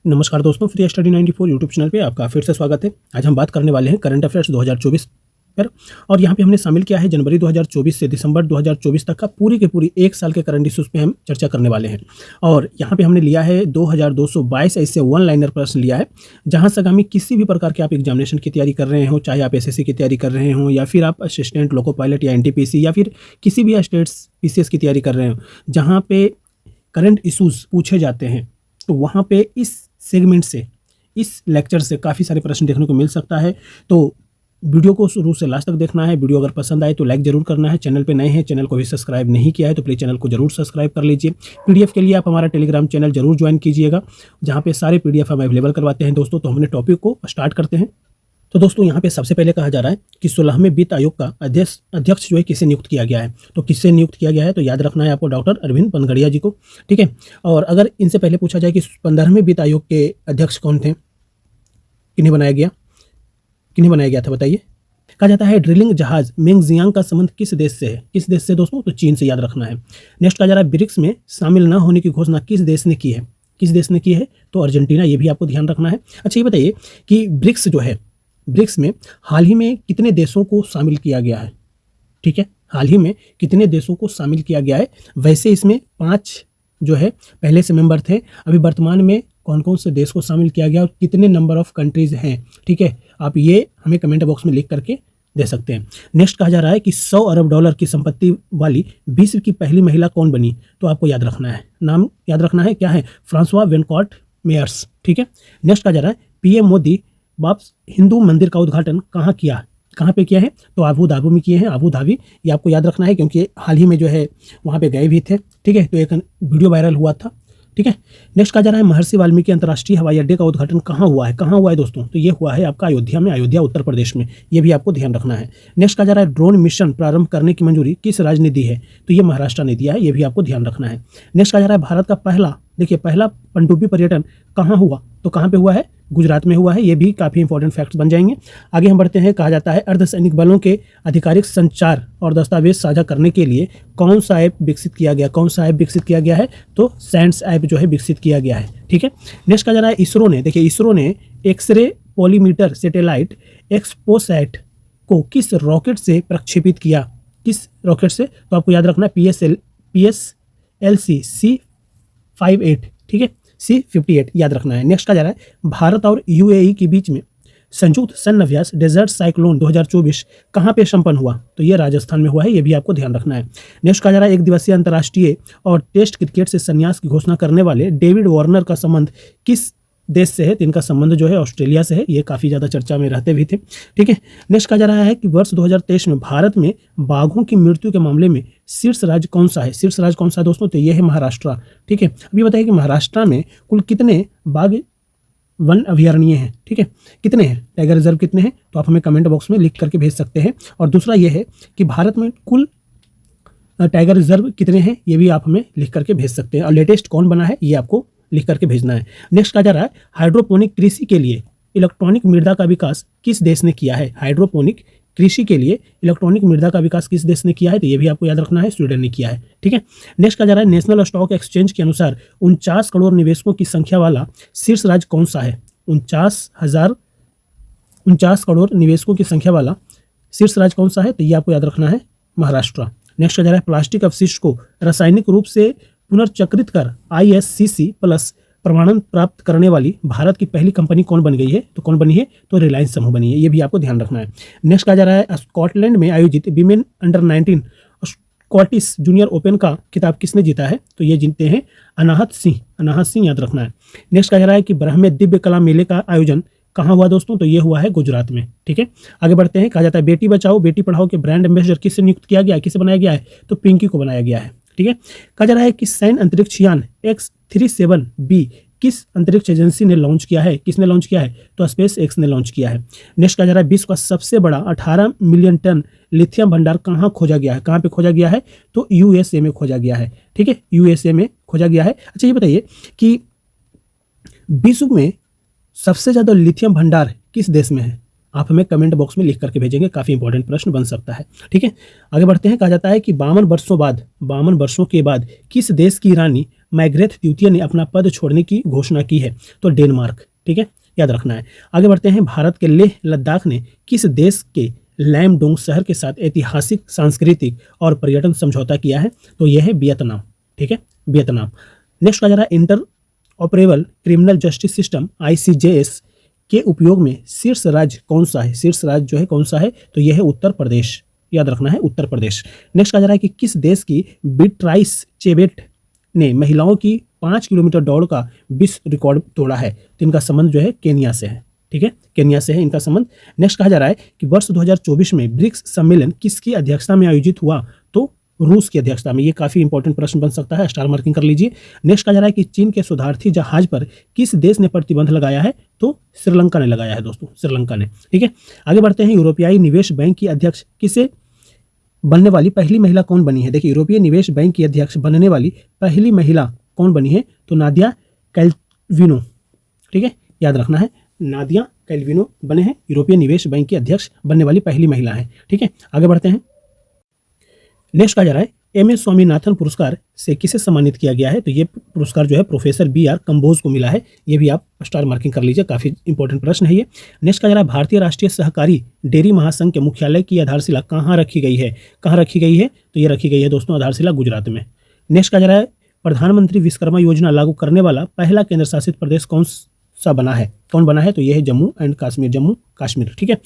नमस्कार दोस्तों, free study 94 YouTube channel पे आपका फिर से स्वागत है। आज हम बात करने वाले हैं करंट अफेयर्स 2024 पर। और यहाँ पे हमने शामिल किया है जनवरी 2024 से दिसंबर 2024 तक का पूरी के पूरी एक साल के करंट इश्यूज़ पे हम चर्चा करने वाले हैं। और यहाँ पे हमने लिया है 2222 ऐसे वन लाइनर प्रश्न लिया है, जहाँ से आगामी किसी भी प्रकार के आप एग्जामिनेशन की तैयारी कर रहे हो, चाहे आप एसएससी की तैयारी कर रहे हो या फिर आप असिस्टेंट लोको पायलट या एनटीपीसी या फिर किसी भी स्टेट्स पीसीएस की तैयारी कर रहे हो, जहाँ पे करंट इश्यूज़ पूछे जाते हैं, तो वहाँ पे इस सेगमेंट से, इस लेक्चर से काफ़ी सारे प्रश्न देखने को मिल सकता है। तो वीडियो को शुरू से लास्ट तक देखना है। वीडियो अगर पसंद आए तो लाइक जरूर करना है। चैनल पे नए हैं, चैनल को भी सब्सक्राइब नहीं किया है तो प्लीज़ चैनल को जरूर सब्सक्राइब कर लीजिए। पीडीएफ के लिए आप हमारा टेलीग्राम चैनल जरूर ज्वाइन कीजिएगा, जहाँ पे सारे पीडीएफ हम अवेलेबल करवाते हैं दोस्तों। तो हमने टॉपिक को स्टार्ट करते हैं। तो दोस्तों यहाँ पे सबसे पहले कहा जा रहा है कि 16वें वित्त आयोग का अध्यक्ष जो है किसे नियुक्त किया गया है। तो किससे नियुक्त किया गया है, तो याद रखना है आपको डॉक्टर अरविंद पनगड़िया जी को, ठीक है। और अगर इनसे पहले पूछा जाए कि 15वें वित्त आयोग के अध्यक्ष कौन थे, किन्हें बनाया गया था बताइए। कहा जाता है ड्रिलिंग जहाज मेंगजियांग का संबंध किस देश से है। किस देश से दोस्तों, तो चीन से, याद रखना है। नेक्स्ट कहा जा रहा है ब्रिक्स में शामिल न होने की घोषणा किस देश ने की है। किस देश ने की है, तो अर्जेंटीना। ये भी आपको ध्यान रखना है। अच्छा ये बताइए कि ब्रिक्स जो है, ब्रिक्स में हाल ही में कितने देशों को शामिल किया गया है, ठीक है। हाल ही में कितने देशों को शामिल किया गया है। वैसे इसमें 5 जो है पहले से मेंबर थे। अभी वर्तमान में कौन कौन से देश को शामिल किया गया और कितने नंबर ऑफ कंट्रीज हैं, ठीक है। आप ये हमें कमेंट बॉक्स में लिख करके दे सकते हैं। नेक्स्ट कहा जा रहा है कि 100 अरब डॉलर की संपत्ति वाली विश्व की पहली महिला कौन बनी। तो आपको याद रखना है, नाम याद रखना है, क्या है, फ्रांसवा वेनकॉट मेयर्स, ठीक है। नेक्स्ट कहा जा रहा है पीएम मोदी वापस हिंदू मंदिर का उद्घाटन कहाँ पे किया है, तो अबू धाबी में किए हैं, अबू धाबी। ये आपको याद रखना है क्योंकि हाल ही में जो है वहाँ पे गए भी थे, ठीक है। तो एक वीडियो वायरल हुआ था, ठीक है। नेक्स्ट कहा जा रहा है महर्षि वाल्मीकि अंतर्राष्ट्रीय हवाई अड्डे का उद्घाटन कहाँ हुआ है दोस्तों, तो ये हुआ है आपका अयोध्या में, अयोध्या उत्तर प्रदेश में। ये भी आपको ध्यान रखना है। नेक्स्ट कहा जा रहा है ड्रोन मिशन प्रारंभ करने की मंजूरी किस राज्य ने दी है, तो ये महाराष्ट्र ने दिया है। ये भी आपको ध्यान रखना है। नेक्स्ट कहा जा रहा है भारत का पहला पनडुब्बी पर्यटन कहाँ हुआ, तो कहाँ पे हुआ है, गुजरात में हुआ है। ये भी काफ़ी इंपॉर्टेंट फैक्ट्स बन जाएंगे। आगे हम बढ़ते हैं। कहा जाता है अर्धसैनिक बलों के आधिकारिक संचार और दस्तावेज साझा करने के लिए कौन सा ऐप विकसित किया गया है, तो सैंड्स ऐप जो है विकसित किया गया है, ठीक है। नेक्स्ट कहा जा रहा है इसरो ने एक्सरे पॉलीमीटर सैटेलाइट एक्सपोसैट को किस रॉकेट से प्रक्षेपित किया, किस रॉकेट से, तो आपको याद रखना है PSLC C58, ठीक है, C58 याद रखना है। नेक्स्ट कहा जा रहा है भारत और यूएई के बीच में संयुक्त सैन्य अभ्यास डेजर्ट साइक्लोन 2024 कहाँ पे संपन्न हुआ, तो ये राजस्थान में हुआ है। ये भी आपको ध्यान रखना है। नेक्स्ट कहा जा रहा है एक दिवसीय अंतर्राष्ट्रीय और टेस्ट क्रिकेट से संन्यास की घोषणा करने वाले डेविड वार्नर का संबंध किस देश से है, तो इनका संबंध जो है ऑस्ट्रेलिया से है। ये काफ़ी ज़्यादा चर्चा में रहते भी थे, ठीक है। नेक्स्ट कहा जा रहा है कि वर्ष 2023 में भारत में बाघों की मृत्यु के मामले में शीर्ष राज्य कौन सा है दोस्तों, तो ये है महाराष्ट्र, ठीक है। अभी बताइए कि महाराष्ट्र में कुल कितने बाघ वन अभयारण्य हैं, ठीक है, कितने हैं, टाइगर रिजर्व कितने हैं, तो आप हमें कमेंट बॉक्स में लिख करके भेज सकते हैं। और दूसरा ये है कि भारत में कुल टाइगर रिजर्व कितने हैं, ये भी आप हमें लिख करके भेज सकते हैं। और लेटेस्ट कौन बना है, ये आपको लिख करके भेजना है। नेक्स्ट कहा जा रहा है हाइड्रोपोनिक कृषि के लिए इलेक्ट्रॉनिक मृदा का विकास किस देश ने किया है। हाइड्रोपोनिक कृषि के लिए इलेक्ट्रॉनिक मृदा का विकास किस देश ने किया है, तो ये भी आपको याद रखना है, स्वीडन ने किया है, ठीक है। नेक्स्ट कहा जा रहा है नेशनल स्टॉक एक्सचेंज के अनुसार 49 करोड़ निवेशकों की संख्या वाला शीर्ष राज्य कौन सा है। 49 करोड़ निवेशकों की संख्या वाला शीर्ष राज्य कौन सा है, तो ये आपको याद रखना है, महाराष्ट्र। नेक्स्ट कहा जा रहा है प्लास्टिक अपशिष्ट को रासायनिक रूप से पुनर्चक्रित कर ISCC प्लस प्रमाणन प्राप्त करने वाली भारत की पहली कंपनी कौन बन गई है, तो कौन बनी है, तो रिलायंस समूह बनी है। ये भी आपको ध्यान रखना है। नेक्स्ट कहा जा रहा है स्कॉटलैंड में आयोजित women under 19 Scottish junior open का खिताब किसने जीता है, तो ये जीतते हैं अनाहत सिंह, याद रखना है। नेक्स्ट कहा जा रहा है कि ब्रह्म दिव्य कला मेले का आयोजन कहाँ हुआ दोस्तों, तो ये हुआ है गुजरात में, ठीक है। आगे बढ़ते हैं। कहा जाता है बेटी बचाओ बेटी पढ़ाओ के ब्रांड एम्बेसडर किससे नियुक्त किया गया है, किसे बनाया गया है, तो पिंकी को बनाया गया है, ठीक है। कहा जा रहा है कि सैन्य अंतरिक्ष यान X-37B किस अंतरिक्ष एजेंसी ने लॉन्च किया है, किसने लॉन्च किया है, तो स्पेस एक्स ने लॉन्च किया है। नेक्स्ट कहा जा रहा है विश्व का सबसे बड़ा 18 मिलियन टन लिथियम भंडार कहाँ खोजा गया है, कहाँ पे खोजा गया है, तो USA में खोजा गया है, ठीक है, USA में खोजा गया है। अच्छा ये बताइए कि विश्व में सबसे ज़्यादा लिथियम भंडार किस देश में है, आप हमें कमेंट बॉक्स में लिख करके भेजेंगे, काफ़ी इंपॉर्टेंट प्रश्न बन सकता है, ठीक है। आगे बढ़ते हैं। कहा जाता है कि 52 वर्षों के बाद किस देश की रानी मैग्रेथ द्वितीय ने अपना पद छोड़ने की घोषणा की है? तो डेनमार्क। ठीक है, याद रखना है। आगे बढ़ते हैं। भारत के लेह लद्दाख ने किस देश के लैमडोंग शहर के साथ ऐतिहासिक, सांस्कृतिक और पर्यटन समझौता किया है? तो यह है वियतनाम। ठीक है, वियतनाम। नेक्स्ट आ जा रहा है, inter operable criminal justice system ICJS के उपयोग में शीर्ष राज्य कौन सा है? शीर्ष राज्य जो है कौन सा है? तो यह है उत्तर प्रदेश। याद रखना है, उत्तर प्रदेश। नेक्स्ट आ जा रहा है कि किस देश की बीट्राइस चेबेट ने महिलाओं की 5 किलोमीटर दौड़ का विश्व रिकॉर्ड तोड़ा है? तो इनका संबंध जो है केन्या से है। ठीक है, केन्या से है इनका संबंध। नेक्स्ट कहा जा रहा है कि वर्ष 2024 में ब्रिक्स सम्मेलन किसकी अध्यक्षता में आयोजित हुआ? तो रूस की अध्यक्षता में। ये काफी इंपॉर्टेंट प्रश्न बन सकता है, स्टार मार्किंग कर लीजिए। नेक्स्ट कहा जा रहा है कि चीन के शोधार्थी जहाज पर किस देश ने प्रतिबंध लगाया है? तो श्रीलंका ने लगाया है दोस्तों, श्रीलंका ने। ठीक है, आगे बढ़ते हैं। यूरोपियाई निवेश बैंक की अध्यक्ष किसे बनने वाली पहली महिला कौन बनी है? देखिए, यूरोपीय निवेश बैंक की अध्यक्ष बनने वाली पहली महिला कौन बनी है? तो नादिया कैल्विनो। ठीक है, याद रखना है, नादिया कैल्विनो बने हैं यूरोपीय निवेश बैंक की अध्यक्ष बनने वाली पहली महिला है। ठीक है, आगे बढ़ते हैं। नेक्स्ट कहा जा रहा है, MS स्वामीनाथन पुरस्कार से किसे सम्मानित किया गया है? तो ये पुरस्कार जो है प्रोफेसर BR कंबोज को मिला है। ये भी आप स्टार मार्किंग कर लीजिए, काफी इंपॉर्टेंट प्रश्न है ये। नेक्स्ट कहा जा रहा है, भारतीय राष्ट्रीय सहकारी डेयरी महासंघ के मुख्यालय की आधारशिला कहाँ रखी गई है? कहाँ रखी गई है? तो ये रखी गई है दोस्तों आधारशिला गुजरात में। नेक्स्ट कहा जा रहा है, प्रधानमंत्री विश्वकर्मा योजना लागू करने वाला पहला केंद्र शासित प्रदेश कौन सा बना है? कौन बना है? तो यह है जम्मू एंड कश्मीर, जम्मू कश्मीर। ठीक है,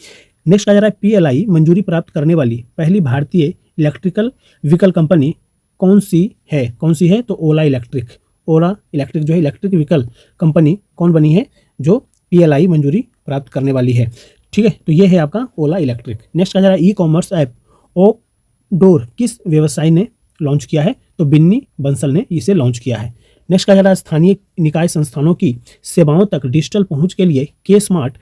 नेक्स्ट कहा जा रहा है, PLI मंजूरी प्राप्त करने वाली पहली भारतीय इलेक्ट्रिकल व्हीकल कंपनी कौन सी है? कौन सी है? तो ओला इलेक्ट्रिक। ओला इलेक्ट्रिक जो है इलेक्ट्रिक व्हीकल कंपनी कौन बनी है? जो PLI मंजूरी प्राप्त करने वाली है। ठीक है, तो ये है आपका ओला इलेक्ट्रिक। नेक्स्ट कहा जा रहा है, ई-कॉमर्स ऐप ओडोर किस व्यवसाय ने लॉन्च किया है? तो बिन्नी बंसल ने इसे लॉन्च किया है। नेक्स्ट कहा जा रहा है, स्थानीय निकाय संस्थानों की सेवाओं तक डिजिटल पहुंच के लिए K-स्मार्ट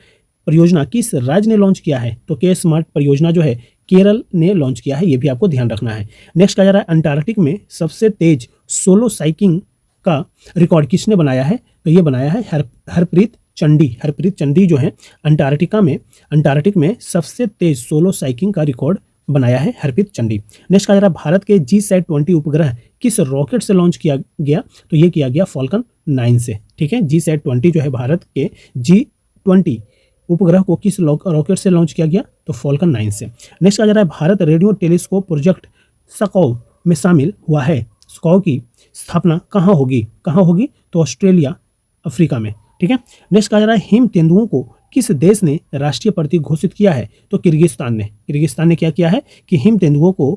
परियोजना किस राज्य ने लॉन्च किया है? तो K-स्मार्ट परियोजना जो है केरल ने लॉन्च किया है, ये भी आपको ध्यान रखना है। नेक्स्ट कहा जा रहा है, अंटार्कटिक में सबसे तेज सोलो साइकिंग का रिकॉर्ड किसने बनाया है? तो ये बनाया है हरप्रीत चंडी। हरप्रीत चंडी जो है अंटार्कटिक में सबसे तेज सोलो साइकिंग का रिकॉर्ड बनाया है हरप्रीत चंडी। नेक्स्ट कहा जा रहा है, भारत के GSAT-20 उपग्रह किस रॉकेट से लॉन्च किया गया? तो ये किया गया फॉल्कन 9 से। ठीक है, GSAT-20 जो है भारत के G20 उपग्रह को किस रॉकेट से लॉन्च किया गया? तो फॉल्कन 9 से। नेक्स्ट कहा जा रहा है, Bharat radio telescope project SCOW में शामिल हुआ है। SCOW की स्थापना कहाँ होगी? कहाँ होगी? तो ऑस्ट्रेलिया, अफ्रीका में। ठीक है, नेक्स्ट कहा जा रहा है, हिम तेंदुओं को किस देश ने राष्ट्रीय प्रतीक घोषित किया है? तो किर्गिस्तान ने। किर्गिस्तान ने क्या किया है कि हिम तेंदुओं को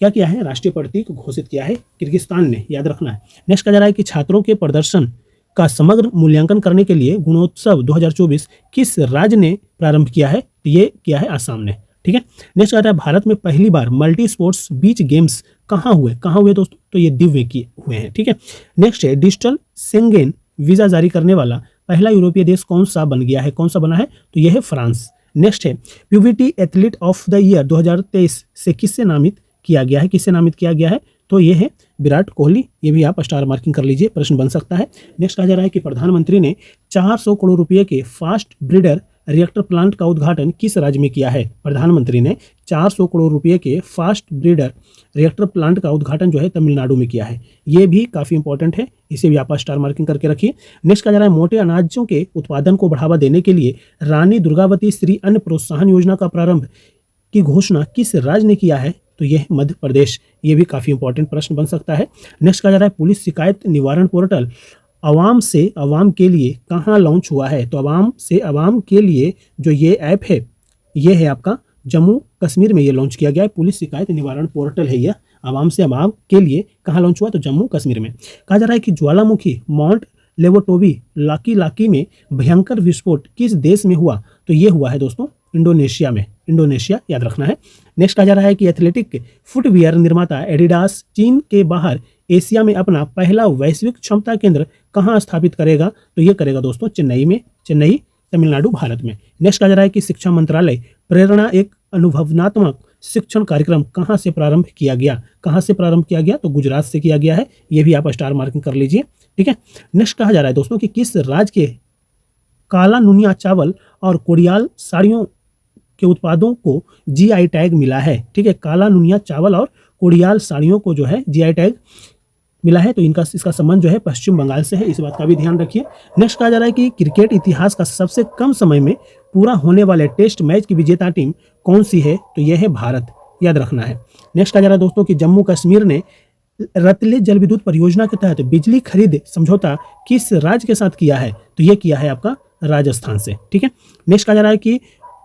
क्या किया है? राष्ट्रीय प्रतीक घोषित किया है किर्गिस्तान ने, याद रखना है। नेक्स्ट कहा जा रहा है कि छात्रों के प्रदर्शन का समग्र मूल्यांकन करने के लिए गुणोत्सव 2024 किस राज्य ने प्रारंभ किया है? तो ये किया है आसाम ने। ठीक है, नेक्स्ट आता है, भारत में पहली बार मल्टी स्पोर्ट्स बीच गेम्स कहाँ हुए? कहाँ हुए दोस्तों? तो ये दिव्य किए हुए हैं। ठीक है, नेक्स्ट है, डिजिटल शेंगेन वीजा जारी करने वाला पहला यूरोपीय देश कौन सा बन गया है? कौन सा बना है? तो यह है फ्रांस। नेक्स्ट है, PBT athlete of the year 2023 से किससे नामित किया गया है? किससे नामित किया गया है? तो ये है विराट कोहली। ये भी आप स्टार मार्किंग कर लीजिए, प्रश्न बन सकता है। नेक्स्ट कहा जा रहा है कि प्रधानमंत्री ने 400 करोड़ रुपए के फास्ट ब्रीडर रिएक्टर प्लांट का उद्घाटन किस राज्य में किया है? प्रधानमंत्री ने 400 करोड़ रुपए के फास्ट ब्रीडर रिएक्टर प्लांट का उद्घाटन जो है तमिलनाडु में किया है। ये भी काफी इंपॉर्टेंट है, इसे भी आप स्टार मार्किंग करके रखिए। नेक्स्ट कहा जा रहा है, मोटे अनाजों के उत्पादन को बढ़ावा देने के लिए रानी दुर्गावती श्री अन्न प्रोत्साहन योजना का प्रारंभ की घोषणा किस राज्य ने किया है? तो यह मध्य प्रदेश। ये भी काफी इंपॉर्टेंट प्रश्न बन सकता है। नेक्स्ट कहा जा रहा है, पुलिस शिकायत निवारण पोर्टल आवाम से आवाम के लिए कहाँ लॉन्च हुआ है? तो आवाम से आवाम के लिए जो ये ऐप है, ये है आपका जम्मू कश्मीर में ये लॉन्च किया गया है। पुलिस शिकायत निवारण पोर्टल है यह, आवाम से आवाम के लिए कहाँ लॉन्च हुआ? तो जम्मू कश्मीर में। कहा जा रहा है कि ज्वालामुखी माउंट लेवोटोवी लाकी में भयंकर विस्फोट किस देश में हुआ? तो ये हुआ है दोस्तों इंडोनेशिया में। इंडोनेशिया, याद रखना है। नेक्स्ट कहा जा रहा है कि एथलेटिक फुटवियर निर्माता एडिडास चीन के बाहर एशिया में अपना पहला वैश्विक क्षमता केंद्र कहाँ स्थापित करेगा? तो ये करेगा दोस्तों चेन्नई में, चेन्नई तमिलनाडु भारत में। नेक्स्ट कहा जा रहा है कि शिक्षा मंत्रालय प्रेरणा एक अनुभवनात्मक शिक्षण कार्यक्रम कहाँ से प्रारंभ किया गया? कहाँ से प्रारंभ किया गया? तो गुजरात से किया गया है। ये भी आप स्टार मार्किंग कर लीजिए। ठीक है, नेक्स्ट कहा जा रहा है दोस्तों कि किस राज्य के काला नुनिया चावल और कोडियाल साड़ियों के उत्पादों को GI टैग मिला है? ठीक है, काला नुनिया चावल और कोडियाल साड़ियों को जो है GI टैग मिला है, तो इसका संबंध जो है पश्चिम बंगाल से है, इस बात का भी ध्यान रखिए। नेक्स्ट कहा जा रहा है कि क्रिकेट इतिहास का सबसे कम समय में पूरा होने वाले टेस्ट मैच की विजेता टीम कौन सी है, तो यह है भारत, याद रखना है। नेक्स्ट कहा जा रहा है दोस्तों कि जम्मू कश्मीर ने रतले जल विद्युत परियोजना के तहत बिजली खरीद समझौता किस राज्य के साथ किया है, तो यह किया है आपका राजस्थान से, ठीक है। नेक्स्ट कहा जा रहा है कि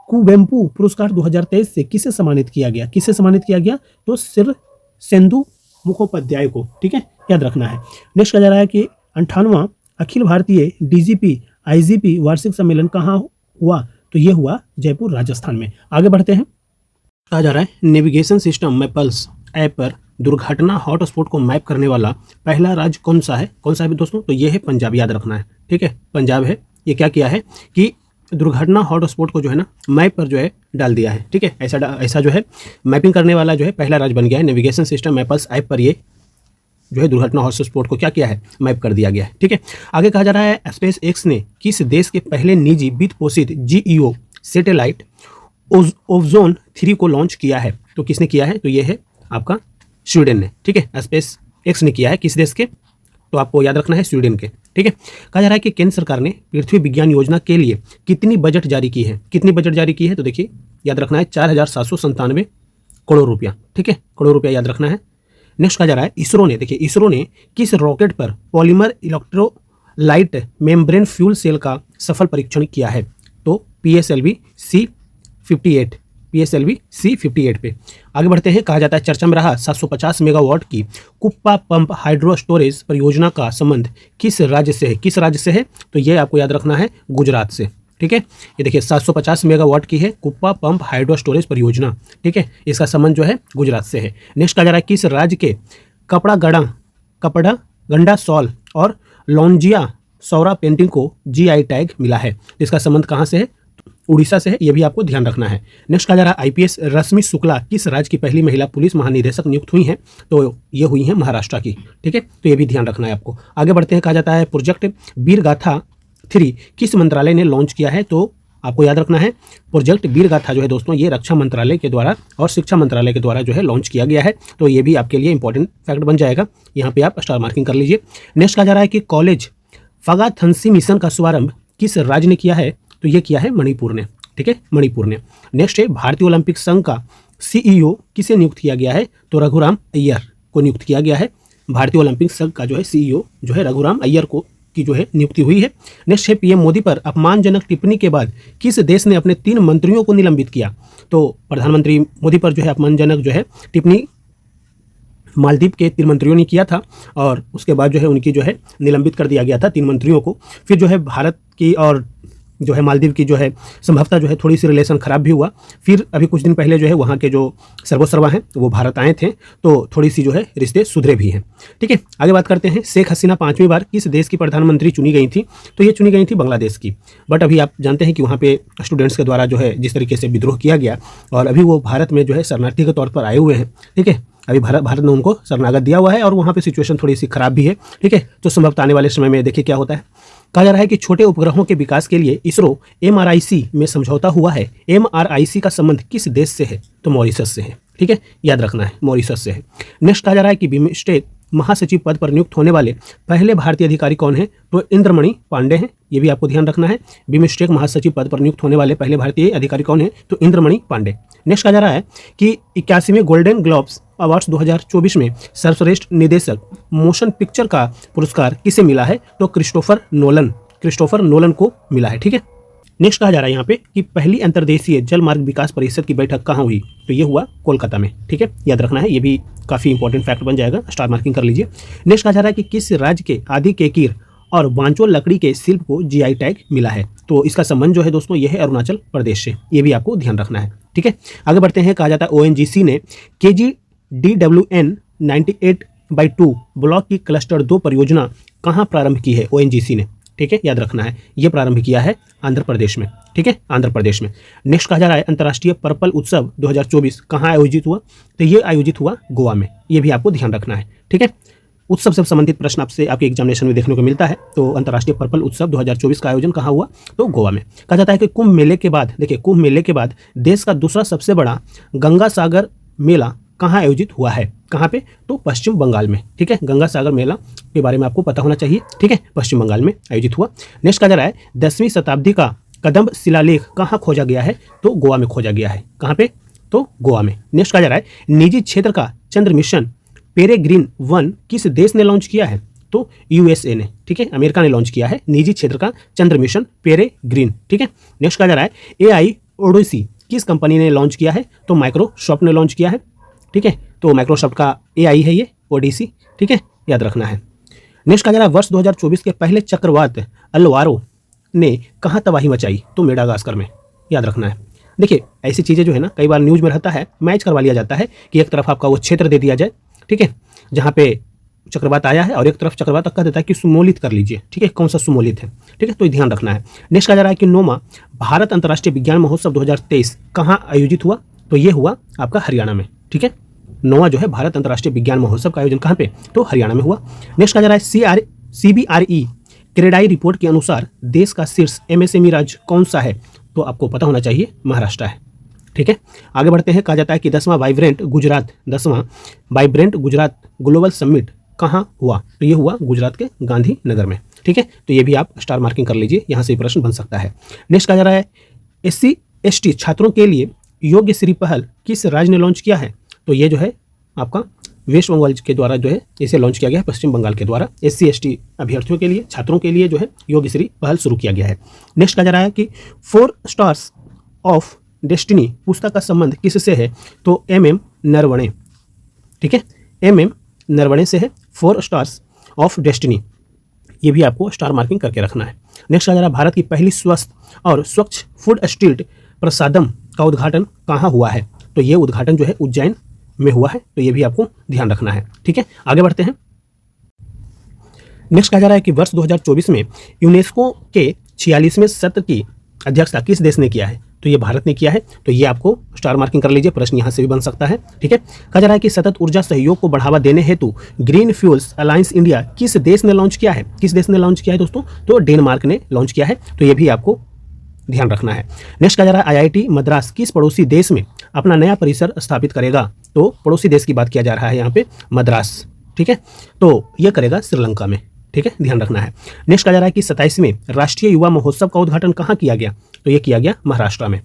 कुवेम्पु पुरस्कार 2023 से किसे सम्मानित किया गया, किसे सम्मानित किया गया, तो सिर सेंधु मुखोपाध्याय को, ठीक है, याद रखना है। नेक्स्ट कहा जा रहा है कि 58वां अखिल भारतीय डीजीपी आईजीपी वार्षिक सम्मेलन कहाँ हुआ, तो यह हुआ जयपुर राजस्थान में। आगे बढ़ते हैं। कहा जा रहा है नेविगेशन सिस्टम मैपल्स ऐप पर दुर्घटना हॉटस्पॉट को मैप करने वाला पहला राज्य कौन सा है, कौन सा है दोस्तों, तो ये है पंजाब, याद रखना है, ठीक है, पंजाब है। ये क्या किया है कि दुर्घटना हॉटस्पॉट को जो है ना मैप पर जो है डाल दिया है, ठीक है। ऐसा जो है मैपिंग करने वाला जो है पहला राज्य बन गया है। नेविगेशन सिस्टम मैपल्स ऐप पर ये जो है दुर्घटना हॉटस्पॉट को क्या किया है, मैप कर दिया गया है, ठीक है। आगे कहा जा रहा है स्पेस एक्स ने किस देश के पहले निजी वित्त पोषित जीईओ सैटेलाइट ओजोन 3 को लॉन्च किया है, तो किसने किया है, तो ये है आपका स्वीडन ने, ठीक है। स्पेस एक्स ने किया है किस देश के, तो आपको याद रखना है स्वीडन के, ठीक है। कहा जा रहा है कि केंद्र सरकार ने पृथ्वी विज्ञान योजना के लिए कितनी बजट जारी की है, कितनी बजट जारी की है, तो देखिए याद रखना है 4797 करोड़ रुपया, ठीक है, करोड़ रुपया याद रखना है। नेक्स्ट कहा जा रहा है इसरो ने, देखिए इसरो ने किस रॉकेट पर polymer electrolyte membrane fuel cell का सफल परीक्षण किया है, तो PSLV C58 पे। आगे बढ़ते हैं। कहा जाता है चर्चा में रहा 750 मेगावाट की कुप्पा पंप हाइड्रो स्टोरेज परियोजना का संबंध किस राज्य से है, किस राज्य से है, तो ये आपको याद रखना है गुजरात से, ठीक है। ये देखिए 750 मेगावाट की है कुप्पा पंप हाइड्रो स्टोरेज परियोजना, ठीक है, इसका संबंध जो है गुजरात से है। नेक्स्ट कहा जा रहा है किस राज्य के कपड़ा गंडा सॉल और लॉन्जिया सौरा पेंटिंग को GI टैग मिला है, इसका संबंध कहाँ से है, उड़ीसा से है, यह भी आपको ध्यान रखना है। नेक्स्ट कहा जा रहा है IPS रश्मि शुक्ला किस राज्य की पहली महिला पुलिस महानिदेशक नियुक्त हुई हैं, तो ये हुई हैं महाराष्ट्र की, ठीक है, तो ये भी ध्यान रखना है आपको। आगे बढ़ते हैं। कहा जाता है प्रोजेक्ट वीर गाथा 3 किस मंत्रालय ने लॉन्च किया है, तो आपको याद रखना है प्रोजेक्ट वीर गाथा जो है दोस्तों ये रक्षा मंत्रालय के द्वारा और शिक्षा मंत्रालय के द्वारा जो है लॉन्च किया गया है, तो ये भी आपके लिए इंपॉर्टेंट फैक्ट बन जाएगा, यहाँ पे आप स्टार मार्किंग कर लीजिए। नेक्स्ट कहा जा रहा है कि कॉलेज फागाथंसी मिशन का शुभारंभ किस राज्य ने किया है, तो ये किया है मणिपुर ने, ठीक है, मणिपुर ने। नेक्स्ट है भारतीय ओलंपिक संघ का CEO किसे नियुक्त किया गया है, तो रघुराम अय्यर को नियुक्त किया गया है। भारतीय ओलंपिक संघ का जो है CEO जो है रघुराम अय्यर को की जो है नियुक्ति हुई है। नेक्स्ट है PM मोदी पर अपमानजनक टिप्पणी के बाद किस देश ने अपने 3 मंत्रियों को निलंबित किया, तो प्रधानमंत्री मोदी पर जो है अपमानजनक जो है टिप्पणी मालदीव के 3 मंत्रियों ने किया था और उसके बाद जो है उनकी जो है निलंबित कर दिया गया था 3 मंत्रियों को। फिर जो है भारत की और जो है मालदीव की जो है संभवतः जो है थोड़ी सी रिलेशन खराब भी हुआ। फिर अभी कुछ दिन पहले जो है वहाँ के जो सर्वोसर्वा हैं वो भारत आए थे, तो थोड़ी सी जो है रिश्ते सुधरे भी हैं, ठीक है। आगे बात करते हैं। शेख हसीना 5वीं बार किस देश की प्रधानमंत्री चुनी गई थी, तो ये चुनी गई थी बांग्लादेश की। बट अभी आप जानते हैं कि वहाँ पे स्टूडेंट्स के द्वारा जो है जिस तरीके से विद्रोह किया गया और अभी वो भारत में जो है शरणार्थी के तौर पर आए हुए हैं, ठीक है, अभी भारत ने उनको शरणागत दिया हुआ है और वहाँ पे सिचुएशन थोड़ी सी खराब भी है, ठीक है। तो संभवतः आने वाले समय में देखिए क्या होता है। कहा जा रहा है कि छोटे उपग्रहों के विकास के लिए इसरो MRIC में समझौता हुआ है। MRIC का संबंध किस देश से है, तो मॉरिशस से है, ठीक है, याद रखना है मॉरिशस से है। नेक्स्ट कहा जा रहा है कि बिमस्टेक महासचिव पद पर नियुक्त होने वाले पहले भारतीय अधिकारी कौन है, तो इंद्रमणि पांडे हैं, ये भी आपको ध्यान रखना है। बिमस्टेक महासचिव पद पर नियुक्त होने वाले पहले भारतीय अधिकारी कौन है, तो इंद्रमणि पांडे। नेक्स्ट कहा जा रहा है कि 81वें गोल्डन ग्लोब्स अवार्ड्स 2024 में सर्वश्रेष्ठ निर्देशक मोशन पिक्चर का पुरस्कार किसे मिला है, तो क्रिस्टोफर नोलन को मिला है, ठीक है। नेक्स्ट कहा जा रहा है यहाँ पे कि पहली अंतर्देशीय जल मार्ग विकास परिषद की बैठक कहाँ हुई, तो ये हुआ कोलकाता में, ठीक है, याद रखना है, ये भी काफ़ी इंपॉर्टेंट फैक्ट बन जाएगा, स्टार मार्किंग कर लीजिए। नेक्स्ट कहा जा रहा है कि किस राज्य के आदि केकीर और वांचो लकड़ी के शिल्प को GI टैग मिला है, तो इसका संबंध जो है दोस्तों ये है अरुणाचल प्रदेश से, ये भी आपको ध्यान रखना है, ठीक है। आगे बढ़ते हैं। कहा जाता है ONGC ने KGDWN 98/2 ब्लॉक की क्लस्टर 2 परियोजना कहाँ प्रारंभ की है, ONGC ने, ठीक है, याद रखना है, ये प्रारंभ किया है आंध्र प्रदेश में, ठीक है, आंध्र प्रदेश में। नेक्स्ट कहा जा रहा है अंतर्राष्ट्रीय पर्पल उत्सव 2024 कहाँ आयोजित हुआ, तो ये आयोजित हुआ गोवा में, ये भी आपको ध्यान रखना है, ठीक है। उत्सव से संबंधित प्रश्न आपसे आपके एग्जामिनेशन में देखने को मिलता है, तो अंतर्राष्ट्रीय पर्पल उत्सव 2024 का आयोजन कहाँ हुआ, तो गोवा में। कहा जाता है कि कुंभ मेले के बाद, देखिए कुंभ मेले के बाद देश का दूसरा सबसे बड़ा गंगा सागर मेला कहाँ आयोजित हुआ है? कहाँ पे? तो पश्चिम बंगाल में। ठीक है, गंगा सागर मेला के बारे में आपको पता होना चाहिए। ठीक है, पश्चिम बंगाल में आयोजित हुआ। नेक्स्ट कहा जा रहा है 10वीं शताब्दी का कदम्ब शिलालेख कहाँ खोजा गया है? तो गोवा में खोजा गया है। कहाँ पे? तो गोवा में। नेक्स्ट कहा जा रहा है निजी क्षेत्र का चंद्र मिशन पेरेग्रीन 1 किस देश ने लॉन्च किया है? तो यूएसए ने। ठीक है, अमेरिका ने लॉन्च किया है निजी क्षेत्र का चंद्र मिशन पेरेग्रीन। ठीक है, नेक्स्ट कहा जा रहा है एआई ओडिसी किस कंपनी ने लॉन्च किया है? तो माइक्रोसॉफ्ट ने लॉन्च किया है। ठीक है, तो माइक्रोसॉफ्ट का एआई है ये ओडिसी। ठीक है, याद रखना है। नेक्स्ट कहा जा रहा है वर्ष 2024 के पहले चक्रवात अलवारो ने कहाँ तबाही मचाई? तो मेडागास्कर में। याद रखना है। देखिए, ऐसी चीज़ें जो है ना कई बार न्यूज़ में रहता है, मैच करवा लिया जाता है कि एक तरफ आपका वो क्षेत्र दे दिया जाए, ठीक है, जहाँ पे चक्रवात आया है, और एक तरफ चक्रवात कह देता है कि सुमोलित कर लीजिए। ठीक है, कौन सा सुमोलित है? ठीक है, तो ध्यान रखना है। नेक्स्ट कहा जा रहा है कि 9वां भारत अंतर्राष्ट्रीय विज्ञान महोत्सव 2023 कहाँ आयोजित हुआ? तो ये हुआ आपका हरियाणा में। ठीक है, 9वां जो है भारत अंतर्राष्ट्रीय विज्ञान महोत्सव का आयोजन कहाँ पे? तो हरियाणा में हुआ। नेक्स्ट कहा जा रहा है CBRE क्रेडाई रिपोर्ट के अनुसार देश का शीर्ष MSME राज्य कौन सा है? तो आपको पता होना चाहिए महाराष्ट्र है। ठीक है, आगे बढ़ते हैं। कहा जाता है कि 10वां वाइब्रेंट गुजरात ग्लोबल समिट कहाँ हुआ? तो ये हुआ गुजरात के गांधीनगर में। ठीक है, तो ये भी आप स्टार मार्किंग कर लीजिए, यहाँ से प्रश्न बन सकता है। नेक्स्ट कहा जा रहा है SC/ST छात्रों के लिए योग्य श्री पहल किस राज्य ने लॉन्च किया है? तो ये जो है आपका वेस्ट बंगाल के द्वारा जो है इसे लॉन्च किया गया है, पश्चिम बंगाल के द्वारा SC/ST अभ्यर्थियों के लिए, छात्रों के लिए जो है योग्य श्री पहल शुरू किया गया है। नेक्स्ट कहा जा रहा है कि 4 स्टार्स ऑफ डेस्टिनी पुस्तक का संबंध किससे है? तो MM नरवणे। ठीक है, MM नरवणे से है 4 स्टार्स ऑफ डेस्टिनी। ये भी आपको स्टार मार्किंग करके रखना है। नेक्स्ट आ जा रहा है भारत की पहली स्वस्थ और स्वच्छ फूड स्ट्रीट प्रसादम का उद्घाटन कहाँ हुआ है? तो ये उद्घाटन जो है उज्जैन में हुआ है, तो ये भी आपको ध्यान रखना है। ठीक है, आगे बढ़ते हैं। नेक्स्ट कहा जा रहा है कि वर्ष 2024 में यूनेस्को के 46वें सत्र की अध्यक्षता किस देश ने किया है? तो ये भारत ने किया है, तो ये आपको स्टार मार्किंग कर लीजिए, प्रश्न यहाँ से भी बन सकता है। ठीक है, कहा जा रहा है कि सतत ऊर्जा सहयोग को बढ़ावा देने हेतु ग्रीन फ्यूल्स अलायंस इंडिया किस देश ने लॉन्च किया है? किस देश ने लॉन्च किया है दोस्तों? तो डेनमार्क ने लॉन्च किया है, तो ये भी आपको ध्यान रखना है। नेक्स्ट कहा जा रहा है IIT मद्रास किस पड़ोसी देश में अपना नया परिसर स्थापित करेगा? तो पड़ोसी देश की बात किया जा रहा है यहाँ पे, मद्रास। ठीक है, तो यह करेगा श्रीलंका में। ठीक है, ध्यान रखना है। नेक्स्ट कहा जा रहा है कि 27वें राष्ट्रीय युवा महोत्सव का उद्घाटन कहाँ किया गया? तो ये किया गया महाराष्ट्र में।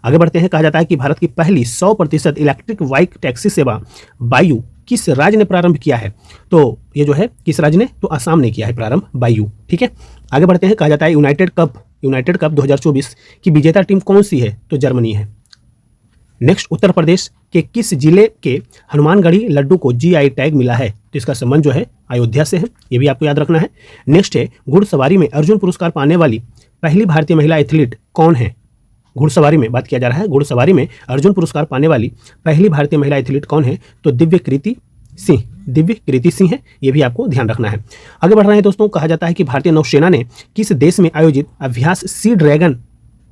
आगे बढ़ते हैं। कहा जाता है कि भारत की पहली 100% इलेक्ट्रिक बाइक टैक्सी सेवा बायू किस राज्य ने प्रारंभ किया है? तो ये जो है किस राज्य ने? तो असम ने किया है प्रारंभ बायू। ठीक है, आगे बढ़ते हैं। कहा जाता है यूनाइटेड कप 2024 की विजेता टीम कौन सी है? तो जर्मनी है। नेक्स्ट, उत्तर प्रदेश के किस जिले के हनुमानगढ़ी लड्डू को GI टैग मिला है? तो इसका संबंध जो है अयोध्या से है, ये भी आपको याद रखना है। नेक्स्ट है घुड़सवारी में अर्जुन पुरस्कार पाने वाली पहली भारतीय महिला एथलीट कौन है? घुड़सवारी में बात किया जा रहा है, घुड़सवारी में अर्जुन पुरस्कार पाने वाली पहली भारतीय महिला एथलीट कौन है? तो दिव्य कृति सिंह है, ये भी आपको ध्यान रखना है। आगे बढ़ रहे हैं दोस्तों। कहा जाता है कि भारतीय नौसेना ने किस देश में आयोजित अभ्यास सी ड्रैगन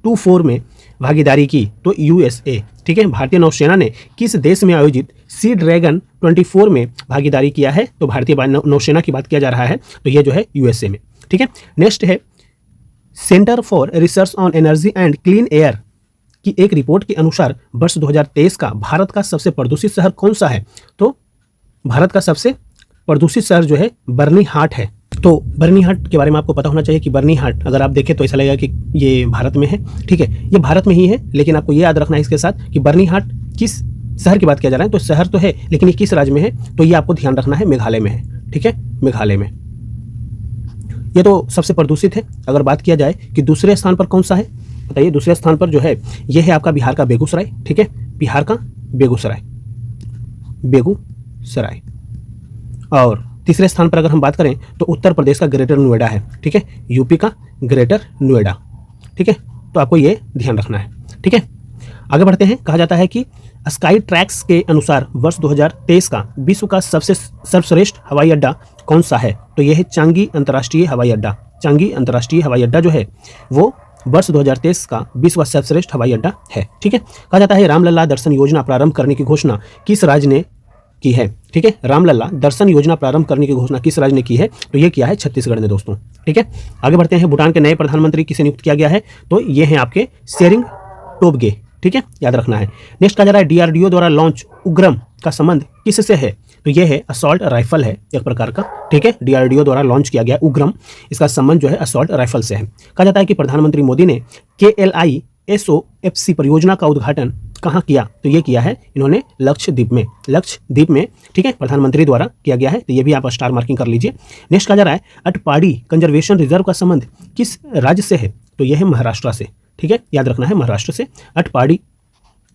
24 में भागीदारी की? तो USA। ठीक है, भारतीय नौसेना ने किस देश में आयोजित सी ड्रैगन 24 में भागीदारी किया है? तो भारतीय नौसेना की बात किया जा रहा है, तो ये जो है USA में। ठीक है, नेक्स्ट है centre for research on energy and clean air की एक रिपोर्ट के अनुसार वर्ष 2023 का भारत का सबसे प्रदूषित शहर कौन सा है? तो भारत का सबसे प्रदूषित शहर जो है बर्नीहाट है। तो बर्नीहाट के बारे में आपको पता होना चाहिए कि बर्नीहाट अगर आप देखें तो ऐसा लगेगा कि ये भारत में है। ठीक है, ये भारत में ही है, लेकिन आपको ये याद रखना है इसके साथ कि बर्नीहाट किस शहर की बात किया जा रहा है? तो शहर तो है, लेकिन ये किस राज्य में है? तो ये आपको ध्यान रखना है, मेघालय में है। ठीक है, मेघालय में। ये तो सबसे प्रदूषित है। अगर बात किया जाए कि दूसरे स्थान पर कौन सा है, बताइए। दूसरे स्थान पर जो है ये है आपका बिहार का बेगूसराय। ठीक है, बिहार का बेगूसराय। और तीसरे स्थान पर अगर हम बात करें तो उत्तर प्रदेश का ग्रेटर नोएडा है। ठीक है, यूपी का ग्रेटर नोएडा। ठीक है, तो आपको ये ध्यान रखना है। ठीक है, आगे बढ़ते हैं। कहा जाता है कि स्काई ट्रैक्स के अनुसार वर्ष 2023 का विश्व का सबसे सर्वश्रेष्ठ हवाई अड्डा कौन सा है? तो यह है चांगी अंतर्राष्ट्रीय हवाई अड्डा। चांगी अंतर्राष्ट्रीय हवाई अड्डा जो है वो वर्ष 2023 का विश्व का सर्वश्रेष्ठ हवाई अड्डा है। ठीक है, कहा जाता है रामलला दर्शन योजना प्रारंभ करने की घोषणा किस राज्य ने की है? ठीक है, रामलला दर्शन योजना प्रारंभ करने की घोषणा किस राज्य ने की है? तो ये किया है छत्तीसगढ़ ने दोस्तों। ठीक है, आगे बढ़ते हैं। भूटान के नए प्रधानमंत्री किसे नियुक्त किया गया है? तो ये हैं आपके शेरिंग टोब्गे। ठीक है, याद रखना है। नेक्स्ट कहा जा रहा है DRDO द्वारा लॉन्च उग्रम का संबंध किससे है? तो ये है असॉल्ट राइफल है एक प्रकार का, ठीक है, डीआरडीओ द्वारा लॉन्च किया गया उग्रम, इसका संबंध जो है असॉल्ट राइफल से है। कहा जाता है कि प्रधानमंत्री मोदी ने KLISOFC परियोजना का उद्घाटन कहाँ किया? तो ये किया है इन्होंने लक्षद्वीप में, ठीक है, प्रधानमंत्री द्वारा किया गया है। तो ये भी आप स्टार मार्किंग कर लीजिए। नेक्स्ट कहा जा रहा है अटपाडी कंजर्वेशन रिजर्व का संबंध किस राज्य से है? तो ये है महाराष्ट्र से, ठीक है, याद रखना है महाराष्ट्र से। अटपाडी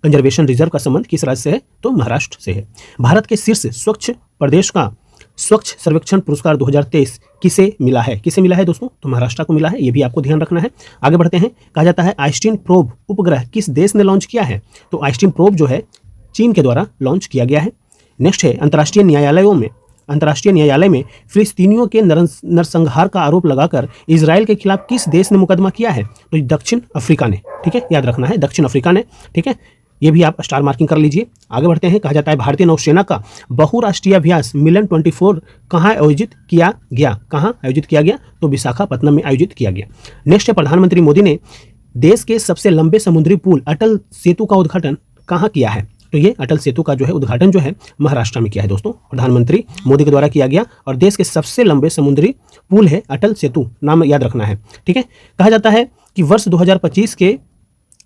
कंजर्वेशन रिजर्व का संबंध किस राज्य से है? तो महाराष्ट्र से है। भारत के शीर्ष स्वच्छ प्रदेश का स्वच्छ सर्वेक्षण पुरस्कार 2023 किसे मिला है? किसे मिला है दोस्तों? तो महाराष्ट्र को मिला है, ये भी आपको ध्यान रखना है। आगे बढ़ते हैं। कहा जाता है आइस्टीन प्रोब उपग्रह किस देश ने लॉन्च किया है? तो आइस्टीन प्रोब जो है चीन के द्वारा लॉन्च किया गया है। नेक्स्ट है अंतर्राष्ट्रीय न्यायालय में फिलिस्तीनियों के नरसंहार का आरोप लगाकर इजराइल के खिलाफ किस देश ने मुकदमा किया है? तो दक्षिण अफ्रीका ने, ठीक है, याद रखना है दक्षिण अफ्रीका ने, ठीक है, ये भी आप स्टार मार्किंग कर लीजिए। आगे बढ़ते हैं। कहा जाता है भारतीय नौसेना का बहुराष्ट्रीय अभ्यास मिलन 24 कहाँ आयोजित किया गया? तो विशाखापत्तनम में आयोजित किया गया। नेक्स्ट है प्रधानमंत्री मोदी ने देश के सबसे लंबे समुद्री पुल अटल सेतु का उद्घाटन कहाँ किया है? तो ये अटल सेतु का जो है उद्घाटन जो है महाराष्ट्र में किया है दोस्तों, प्रधानमंत्री मोदी के द्वारा किया गया। और देश के सबसे लंबे समुद्री पुल है अटल सेतु, नाम याद रखना है, ठीक है। कहा जाता है कि वर्ष 2025 के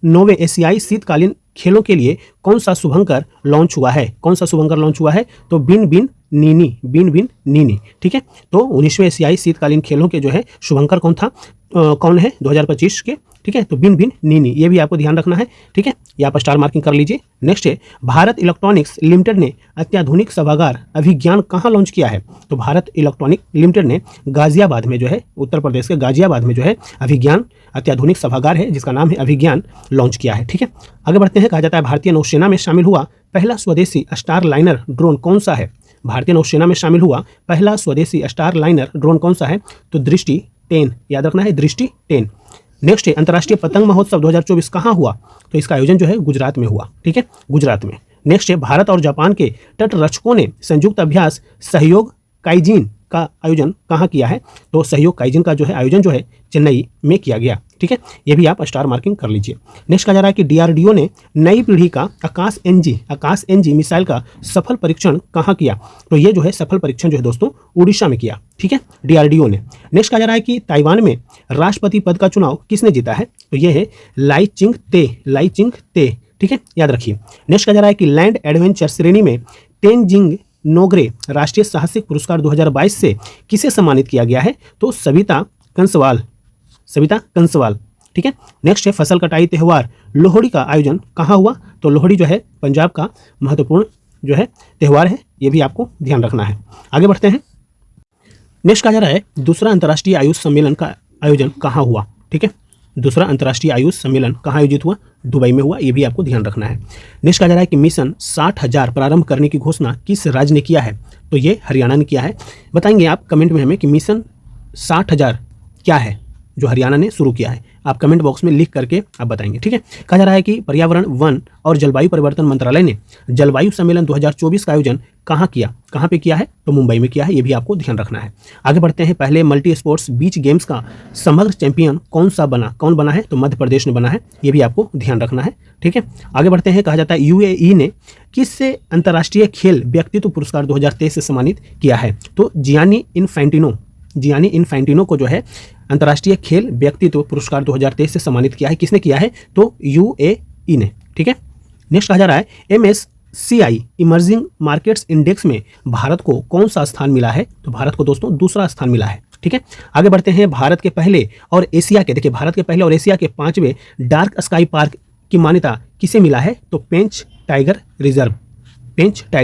9वें एशियाई शीतकालीन खेलों के लिए कौन सा शुभंकर लॉन्च हुआ है? तो बिन बिन नीनी, ठीक है। तो 19वें एशियाई शीतकालीन खेलों के जो है शुभंकर कौन है 2025 के, ठीक है, तो बिन बिन नीनी, ये भी आपको ध्यान रखना है, ठीक है, ये आप स्टार मार्किंग कर लीजिए। नेक्स्ट है भारत इलेक्ट्रॉनिक्स लिमिटेड ने अत्याधुनिक सभागार अभिज्ञान कहाँ लॉन्च किया है? तो भारत इलेक्ट्रॉनिक लिमिटेड ने गाजियाबाद में जो है, उत्तर प्रदेश के गाजियाबाद में जो है अभिज्ञान अत्याधुनिक सभागार है जिसका नाम है अभिज्ञान, लॉन्च किया है, ठीक है। आगे बढ़ते हैं। कहा जाता है भारतीय नौसेना में शामिल हुआ पहला स्वदेशी स्टार लाइनर ड्रोन कौन सा है? भारतीय नौसेना में शामिल हुआ पहला स्वदेशी स्टार लाइनर ड्रोन कौन सा है? तो दृष्टि 10, याद रखना है दृष्टि 10। नेक्स्ट है अंतर्राष्ट्रीय पतंग महोत्सव 2024 कहाँ हुआ? तो इसका आयोजन जो है गुजरात में हुआ, ठीक है, गुजरात में। नेक्स्ट है भारत और जापान के तटरक्षकों ने संयुक्त अभ्यास सहयोग काइजिन का आयोजन कहाँ किया है? तो सहयोग काइजिन का जो है आयोजन जो है चेन्नई में किया गया, ठीक है, ये भी आप स्टार मार्किंग कर लीजिए। नेक्स्ट कहा जा रहा है कि डीआरडीओ ने नई पीढ़ी का आकाश एनजी मिसाइल का सफल परीक्षण कहाँ किया? तो ये जो है सफल परीक्षण जो है दोस्तों उड़ीसा में किया, ठीक है, डीआरडीओ ने। नेक्स्ट कहा जा रहा है कि ताइवान में राष्ट्रपति पद का चुनाव किसने जीता है? तो ये है लाई चिंग ते, ठीक है, याद रखिए। नेक्स्ट कहा जा रहा है कि लैंड एडवेंचर श्रेणी में तेनजिंग नोगरे राष्ट्रीय साहसिक पुरस्कार 2022 से किसे सम्मानित किया गया है? तो सविता कंसवाल, ठीक है। नेक्स्ट है फसल कटाई त्यौहार लोहड़ी का आयोजन कहाँ हुआ? तो लोहड़ी जो है पंजाब का महत्वपूर्ण जो है त्यौहार है, ये भी आपको ध्यान रखना है। आगे बढ़ते हैं। नेक्स्ट कहा जा रहा है दूसरा अंतर्राष्ट्रीय आयुष सम्मेलन का आयोजन कहाँ हुआ? ठीक है, दूसरा अंतर्राष्ट्रीय आयुष सम्मेलन कहाँ आयोजित हुआ? दुबई में हुआ, ये भी आपको ध्यान रखना है। नेक्स्ट कहा जा रहा है कि मिशन 60,000 प्रारंभ करने की घोषणा किस राज्य ने किया है? तो ये हरियाणा ने किया है। बताएंगे आप कमेंट में हमें कि मिशन 60,000 क्या है जो हरियाणा ने शुरू किया है, आप कमेंट बॉक्स में लिख करके आप बताएंगे, ठीक है। कहा जा रहा है कि पर्यावरण वन और जलवायु परिवर्तन मंत्रालय ने जलवायु सम्मेलन 2024 का आयोजन कहाँ किया? कहाँ पे किया है? तो मुंबई में किया है, ये भी आपको ध्यान रखना है। आगे बढ़ते हैं। पहले मल्टी स्पोर्ट्स बीच गेम्स का समग्र चैंपियन कौन बना है? तो मध्य प्रदेश ने बना है, ये भी आपको ध्यान रखना है, ठीक है। आगे बढ़ते हैं। कहा जाता है यूएई ने किससे अंतर्राष्ट्रीय खेल व्यक्तित्व पुरस्कार 2023 से सम्मानित किया है? तो जियानी इन्फैंटिनो को जो है अंतर्राष्ट्रीय खेल व्यक्तित्व पुरस्कार 2023 से सम्मानित किया है। किसने किया है? तो यूएई ने, ठीक है। नेक्स्ट कहा जा रहा है MSCI इमर्जिंग मार्केट्स इंडेक्स में भारत को कौन सा स्थान मिला है? तो भारत को दोस्तों दूसरा स्थान मिला है, ठीक है। आगे बढ़ते हैं। भारत के पहले और एशिया के 5वें डार्क स्काई पार्क की मान्यता किसे मिला है? तो पेंच टाइगर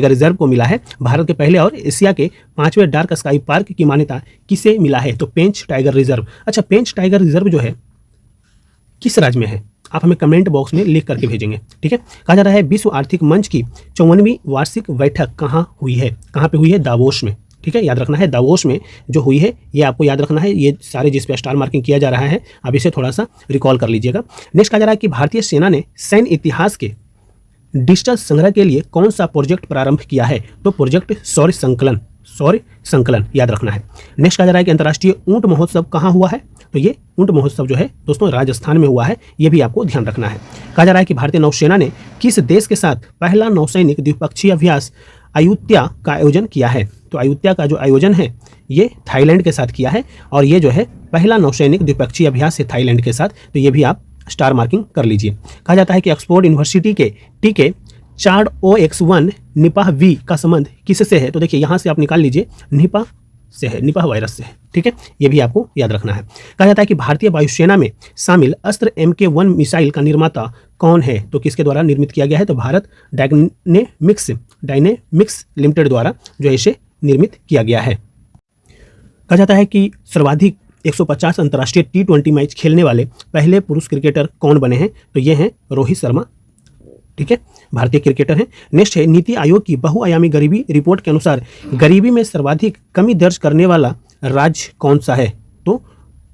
रिजर्व को मिला है। भारत के पहले और एशिया के 5वें डार्क स्काई पार्क की मान्यता किसे मिला है? तो पेंच टाइगर रिजर्व। अच्छा, पेंच टाइगर रिजर्व जो है किस राज्य में है? आप हमें कमेंट बॉक्स में लिख करके भेजेंगे, ठीक है। कहा जा रहा है विश्व आर्थिक मंच की 54वीं वार्षिक बैठक कहाँ हुई है? कहाँ पे हुई है? दावोस में, ठीक है, याद रखना है। दावोस में जो हुई है ये आपको याद रखना है। ये सारे जिस पे स्टार मार्किंग किया जा रहा है आप इसे थोड़ा सा रिकॉल कर लीजिएगा। नेक्स्ट कहा जा रहा है कि भारतीय सेना ने सैन्य इतिहास के डिजिटल संग्रह के लिए कौन सा प्रोजेक्ट प्रारंभ किया है? तो प्रोजेक्ट शौर्य संकलन याद रखना है। नेक्स्ट कहा जा रहा है कि अंतर्राष्ट्रीय ऊंट महोत्सव कहाँ हुआ है? तो ये ऊंट महोत्सव जो है दोस्तों राजस्थान में हुआ है, ये भी आपको ध्यान रखना है। कहा जा रहा है कि भारतीय नौसेना ने किस देश के साथ पहला नौसैनिक द्विपक्षीय अभ्यास अयुत्या का आयोजन किया है? तो अयुत्या का जो आयोजन है ये थाईलैंड के साथ किया है, और ये जो है पहला नौसैनिक द्विपक्षीय अभ्यास है थाईलैंड के साथ, तो ये भी आप स्टार मार्किंग कर लीजिए। कहा जाता है कि ऑक्सफोर्ड यूनिवर्सिटी के टीके ChAd-OX1 निपाह वी का संबंध किससे है? तो देखिए यहाँ से आप निकाल लीजिए, निपाह से है, निपाह वायरस से है, ठीक है, ये भी आपको याद रखना है। कहा जाता है कि भारतीय वायुसेना में शामिल अस्त्र MK1 मिसाइल का निर्माता कौन है? तो किसके द्वारा निर्मित किया गया है? तो भारत डायनेमिक्स लिमिटेड द्वारा जो है इसे निर्मित किया गया है। कहा जाता है कि सर्वाधिक 150 अंतर्राष्ट्रीय T20 मैच खेलने वाले पहले पुरुष क्रिकेटर कौन बने हैं? तो ये हैं रोहित शर्मा, ठीक है, भारतीय क्रिकेटर हैं। नेक्स्ट है नीति आयोग की बहुआयामी गरीबी रिपोर्ट के अनुसार गरीबी में सर्वाधिक कमी दर्ज करने वाला राज्य कौन सा है? तो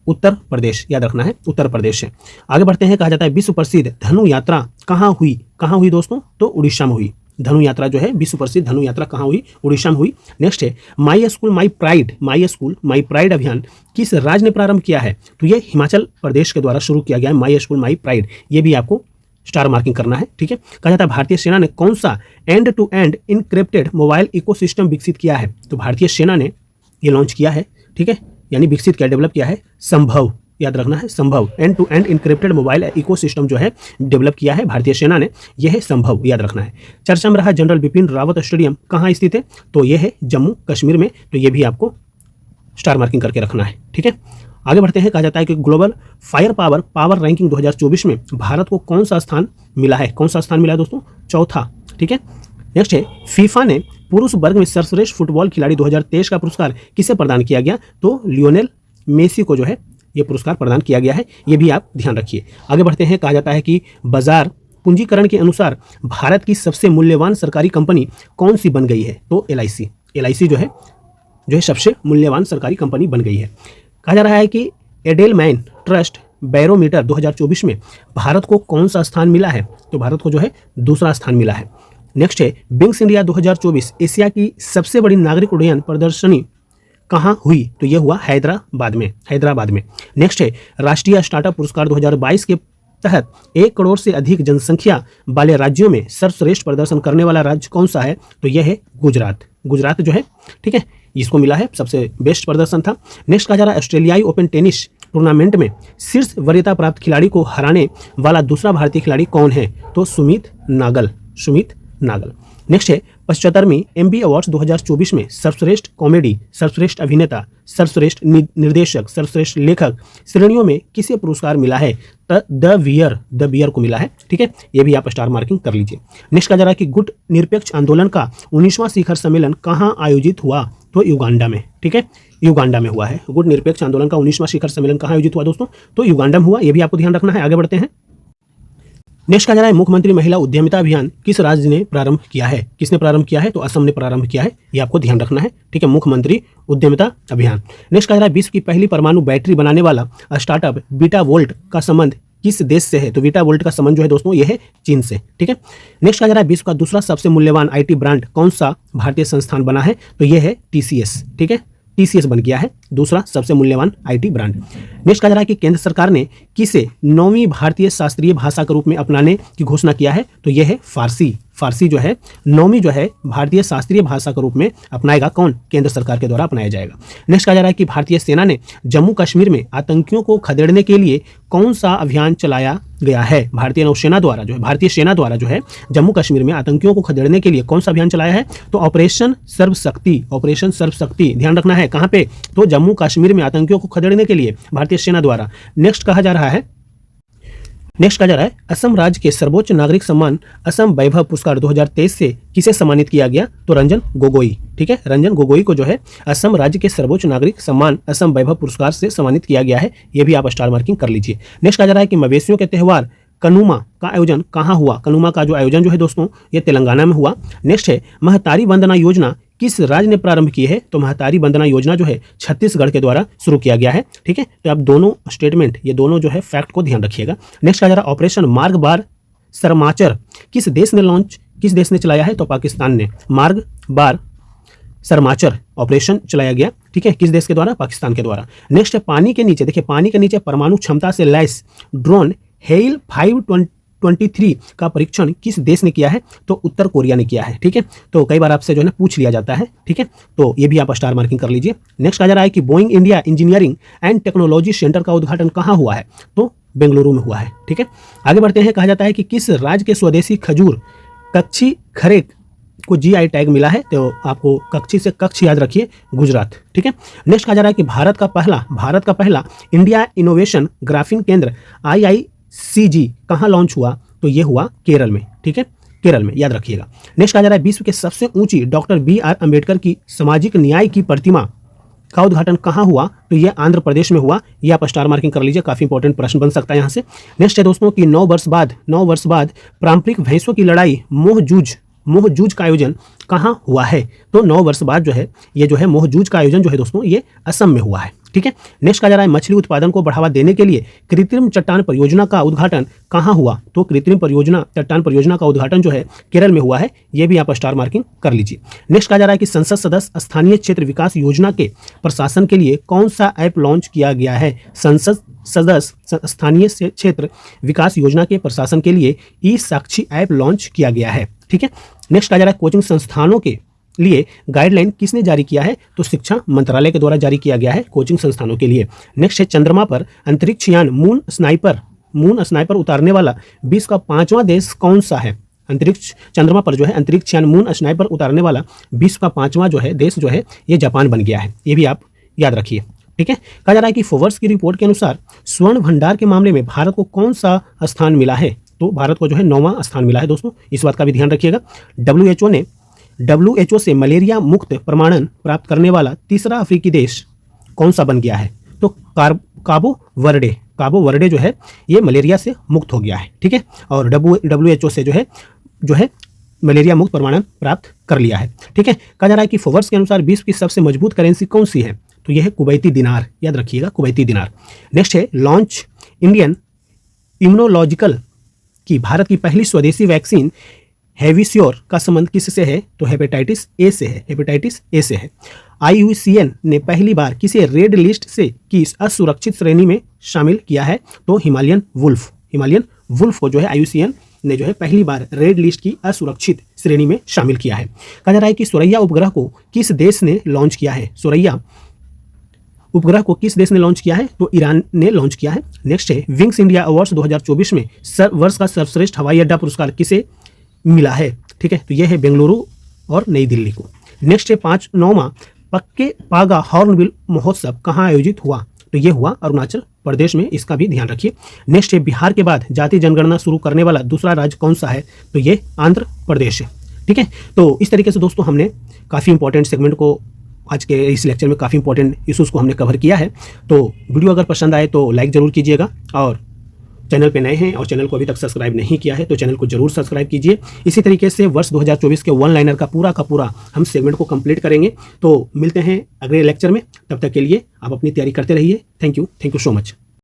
उत्तर प्रदेश, याद रखना है, उत्तर प्रदेश है। आगे बढ़ते हैं। कहा जाता है विश्व प्रसिद्ध धनु यात्रा कहाँ हुई दोस्तों? तो उड़ीसा में हुई। धनु यात्रा जो है, विश्व प्रसिद्ध धनु यात्रा कहाँ हुई? उड़ीसा में हुई। नेक्स्ट है माई स्कूल माई प्राइड अभियान किस राज्य ने प्रारंभ किया है? तो ये हिमाचल प्रदेश के द्वारा शुरू किया गया है माई स्कूल माई प्राइड, ये भी आपको स्टार मार्किंग करना है, ठीक है। कहा जाता है भारतीय सेना ने कौन सा end to end encrypted mobile ecosystem विकसित किया है? तो भारतीय सेना ने ये लॉन्च किया है, ठीक है, यानी विकसित किया, डेवलप किया है संभव, याद रखना है संभव, end to end encrypted mobile ecosystem जो है डेवलप किया है भारतीय सेना ने, यह है संभव, याद रखना है। चर्चा में रहा जनरल बिपिन रावत स्टेडियम कहाँ स्थित है? तो यह है जम्मू कश्मीर में, तो ये भी आपको स्टार मार्किंग करके रखना है, ठीक है। आगे बढ़ते हैं। कहा जाता है कि ग्लोबल फायर पावर रैंकिंग 2024 में भारत को कौन सा स्थान मिला है? कौन सा स्थान मिला है दोस्तों? चौथा, ठीक है। नेक्स्ट है फीफा ने पुरुष वर्ग में सर्वश्रेष्ठ फुटबॉल खिलाड़ी 2023 का पुरस्कार किसे प्रदान किया गया? तो लियोनेल मेसी को जो है ये पुरस्कार प्रदान किया गया है, ये भी आप ध्यान रखिए। आगे बढ़ते हैं। कहा जाता है कि बाजार पूंजीकरण के अनुसार भारत की सबसे मूल्यवान सरकारी कंपनी कौन सी बन गई है? तो LIC जो है सबसे मूल्यवान सरकारी कंपनी बन गई है। कहा जा रहा है कि एडेलमैन ट्रस्ट बैरोमीटर 2024 में भारत को कौन सा स्थान मिला है? तो भारत को जो है दूसरा स्थान मिला है। नेक्स्ट है विंग्स इंडिया 2024 एशिया की सबसे बड़ी नागरिक उड्डयन प्रदर्शनी कहाँ हुई? तो यह हुआ हैदराबाद में। नेक्स्ट है राष्ट्रीय स्टार्टअप पुरस्कार 2022 के तहत 1 करोड़ से अधिक जनसंख्या वाले राज्यों में सर्वश्रेष्ठ प्रदर्शन करने वाला राज्य कौन सा है? तो यह है गुजरात जो है, ठीक है, इसको मिला है, सबसे बेस्ट प्रदर्शन था। नेक्स्ट कहा जा रहा है ऑस्ट्रेलियाई ओपन टेनिस टूर्नामेंट में शीर्ष वरीयता प्राप्त खिलाड़ी को हराने वाला दूसरा भारतीय खिलाड़ी कौन है? तो सुमित नागल। नेक्स्ट है 75वीं MB अवार्ड्स 2024 में सर्वश्रेष्ठ कॉमेडी, सर्वश्रेष्ठ अभिनेता, सर्वश्रेष्ठ निर्देशक, सर्वश्रेष्ठ लेखक श्रेणियों में किसे पुरस्कार मिला है? द बियर को मिला है, ठीक है, ये भी आप स्टार मार्किंग कर लीजिए। नेक्स्ट कहा जा रहा है कि गुट निरपेक्ष आंदोलन का 19वां शिखर सम्मेलन कहाँ आयोजित हुआ? तो युगांडा में, ठीक है, युगांडा में हुआ है। गुट निरपेक्ष आंदोलन का 19वां शिखर सम्मेलन कहाँ आयोजित हुआ दोस्तों? तो युगांडा में हुआ, ये भी आपको ध्यान रखना है। आगे बढ़ते हैं। नेक्स्ट कहा जा रहा है मुख्यमंत्री महिला उद्यमिता अभियान किस राज्य ने प्रारंभ किया है? किसने प्रारंभ किया है? तो असम ने प्रारंभ किया है, ये आपको ध्यान रखना है, ठीक है, मुख्यमंत्री उद्यमिता अभियान। नेक्स्ट कहा जा रहा है विश्व की पहली परमाणु बैटरी बनाने वाला स्टार्टअप बीटा वोल्ट का संबंध किस देश से है? तो बीटा वोल्ट का संबंध जो है दोस्तों ये है चीन से, ठीक है। नेक्स्ट कहा जा रहा है विश्व का दूसरा सबसे मूल्यवान IT ब्रांड कौन सा भारतीय संस्थान बना है? तो ये है TCS, ठीक है, TCS बन गया है दूसरा सबसे मूल्यवान IT ब्रांड। नेक्स्ट कहा जा रहा है कि केंद्र सरकार ने किसे 9वीं भारतीय शास्त्रीय भाषा के रूप में अपनाने की घोषणा किया है? तो यह है फारसी जो है 9वीं जो है भारतीय शास्त्रीय भाषा के रूप में अपनाएगा कौन? केंद्र सरकार के द्वारा अपनाया जाएगा। नेक्स्ट कहा जा रहा है कि भारतीय सेना ने जम्मू कश्मीर में आतंकियों को खदेड़ने के लिए कौन सा अभियान चलाया गया है? भारतीय सेना द्वारा जो है जम्मू कश्मीर में आतंकियों को खदेड़ने के लिए कौन सा अभियान चलाया है? तो ऑपरेशन सर्वशक्ति, ध्यान रखना है कहाँ पे? तो जम्मू कश्मीर में आतंकियों को खदेड़ने के लिए भारतीय सेना द्वारा। नेक्स्ट कहा जा रहा है असम राज्य के सर्वोच्च नागरिक सम्मान असम वैभव पुरस्कार 2023 से किसे सम्मानित किया गया? तो रंजन गोगोई, ठीक है, रंजन गोगोई को जो है असम राज्य के सर्वोच्च नागरिक सम्मान असम वैभव पुरस्कार से सम्मानित किया गया है, ये भी आप स्टार मार्किंग कर लीजिए। नेक्स्ट कहा जा रहा है कि मवेशियों के त्यौहार कनुमा का आयोजन कहाँ हुआ? कनुमा का जो आयोजन जो है दोस्तों ये तेलंगाना में हुआ। नेक्स्ट है महतारी वंदना योजना किस राज्य ने प्रारंभ की है? तो महतारी वंदना योजना जो है छत्तीसगढ़ के द्वारा शुरू किया गया है, ठीक है। तो आप दोनों स्टेटमेंट, ये दोनों जो है फैक्ट को ध्यान रखिएगा। नेक्स्ट कहा जा रहा है ऑपरेशन मार्ग बार सरमाचर किस देश ने चलाया है? तो पाकिस्तान ने मार्ग बार सरमाचर ऑपरेशन चलाया गया ठीक है, किस देश के द्वारा? पाकिस्तान के द्वारा। नेक्स्ट है पानी के नीचे, देखिए पानी के नीचे परमाणु क्षमता से लैस ड्रोन हेल 523 का परीक्षण किस देश ने किया है? तो उत्तर कोरिया ने किया है। ठीक है, तो कई बार आपसे जो है ना पूछ लिया जाता है। ठीक है, तो ये भी आप स्टार मार्किंग कर लीजिए। नेक्स्ट आ जा रहा है कि Boeing India engineering and technology centre का उद्घाटन कहाँ हुआ है? तो बेंगलुरु में हुआ है। ठीक है, आगे बढ़ते हैं। कहा जाता है कि किस राज्य के स्वदेशी खजूर कच्छी खरेक को जीआई टैग मिला है? तो आपको कच्छी से कच्छ याद रखिए, गुजरात। ठीक है, नेक्स्ट कहा जा रहा है कि भारत का पहला इंडिया इनोवेशन ग्राफीन केंद्र IICG कहाँ लॉन्च हुआ? तो ये हुआ केरल में। ठीक है, केरल में, याद रखिएगा। नेक्स्ट कहा जा रहा है विश्व के सबसे ऊंची डॉक्टर BR अम्बेडकर की सामाजिक न्याय की प्रतिमा का उद्घाटन कहाँ हुआ? तो ये आंध्र प्रदेश में हुआ। ये आप स्टार मार्किंग कर लीजिए, काफी इंपॉर्टेंट प्रश्न बन सकता है यहाँ से। नेक्स्ट है दोस्तों कि 9 वर्ष बाद पारंपरिक भैंसों की लड़ाई मोहजूज का आयोजन कहाँ हुआ है? तो 9 वर्ष बाद जो है ये जो है मोहजूज का आयोजन जो है दोस्तों ये असम में हुआ है। ठीक है, नेक्स्ट कहा जा रहा है मछली उत्पादन को बढ़ावा देने के लिए कृत्रिम चट्टान परियोजना का उद्घाटन कहाँ हुआ? तो कृत्रिम चट्टान परियोजना का उद्घाटन जो है केरल में हुआ है। ये भी आप स्टार मार्किंग कर लीजिए। नेक्स्ट कहा जा रहा है कि संसद सदस्य स्थानीय क्षेत्र विकास योजना के प्रशासन के लिए कौन सा ऐप लॉन्च किया गया है? संसद सदस्य स्थानीय क्षेत्र विकास योजना के प्रशासन के लिए ई-साक्षी ऐप लॉन्च किया गया है। ठीक है, नेक्स्ट आ जा रहा है कोचिंग संस्थानों के लिए गाइडलाइन किसने जारी किया है? तो शिक्षा मंत्रालय के द्वारा जारी किया गया है कोचिंग संस्थानों के लिए। नेक्स्ट है चंद्रमा पर अंतरिक्ष यान मून स्नाइपर उतारने वाला विश्व का 5वां देश कौन सा है? चंद्रमा पर जो है अंतरिक्ष यान मून स्नाइपर उतारने वाला विश्व का 5वां जो है देश जो है ये जापान बन गया है। ये भी आप याद रखिए। ठीक है, कहा जा रहा है कि फोर्ब्स की रिपोर्ट के अनुसार स्वर्ण भंडार के मामले में भारत को कौन सा स्थान मिला है? तो भारत को जो है 9वां स्थान मिला है दोस्तों, इस बात का भी ध्यान रखिएगा। WHO से मलेरिया मुक्त प्रमाणन प्राप्त करने वाला तीसरा अफ्रीकी देश कौन सा बन गया है? तो काबो वर्डे जो है ये मलेरिया से मुक्त हो गया है। ठीक है, और WHO से जो है मलेरिया मुक्त प्रमाणन प्राप्त कर लिया है। ठीक है, कहा जा रहा है कि फोर्ब्स के अनुसार विश्व की सबसे मजबूत करेंसी कौन सी है? तो यह है कुवैती दिनार, याद रखिएगा, कुवैती दिनार। नेक्स्ट है लॉन्च इंडियन इम्यूनोलॉजिकल की भारत की पहली स्वदेशी वैक्सीन हेविसियोर का संबंध किससे है? तो हेपेटाइटिस ए से है। IUCN ने पहली बार किसे रेड लिस्ट से की असुरक्षित श्रेणी में शामिल किया है? तो हिमालयन वुल्फ को जो है IUCN ने जो है पहली बार रेड लिस्ट की असुरक्षित श्रेणी में शामिल किया है। कहा जा रहा है कि सुरैया उपग्रह को किस देश ने लॉन्च किया है? सुरैया उपग्रह को किस देश ने लॉन्च किया है? तो ईरान ने लॉन्च किया है। नेक्स्ट है विंग्स इंडिया अवार्ड्स 2024 में वर्ष का सर्वश्रेष्ठ हवाई अड्डा पुरस्कार किसे मिला है? ठीक है, तो यह है बेंगलुरु और नई दिल्ली को। नेक्स्ट है 9वां पक्के पागा हॉर्नबिल महोत्सव कहाँ आयोजित हुआ? तो ये हुआ अरुणाचल प्रदेश में, इसका भी ध्यान रखिए। नेक्स्ट है बिहार के बाद जाति जनगणना शुरू करने वाला दूसरा राज्य कौन सा है? तो ये आंध्र प्रदेश है। ठीक है, तो इस तरीके से दोस्तों हमने काफ़ी इंपॉर्टेंट सेगमेंट को आज के इस लेक्चर में काफ़ी इंपॉर्टेंट इश्यूज़ को हमने कवर किया है। तो वीडियो अगर पसंद आए तो लाइक ज़रूर कीजिएगा, और चैनल पे नए हैं और चैनल को अभी तक सब्सक्राइब नहीं किया है तो चैनल को जरूर सब्सक्राइब कीजिए। इसी तरीके से वर्ष 2024 के वन लाइनर का पूरा हम सेगमेंट को कंप्लीट करेंगे। तो मिलते हैं अगले लेक्चर में, तब तक के लिए आप अपनी तैयारी करते रहिए। Thank you so much.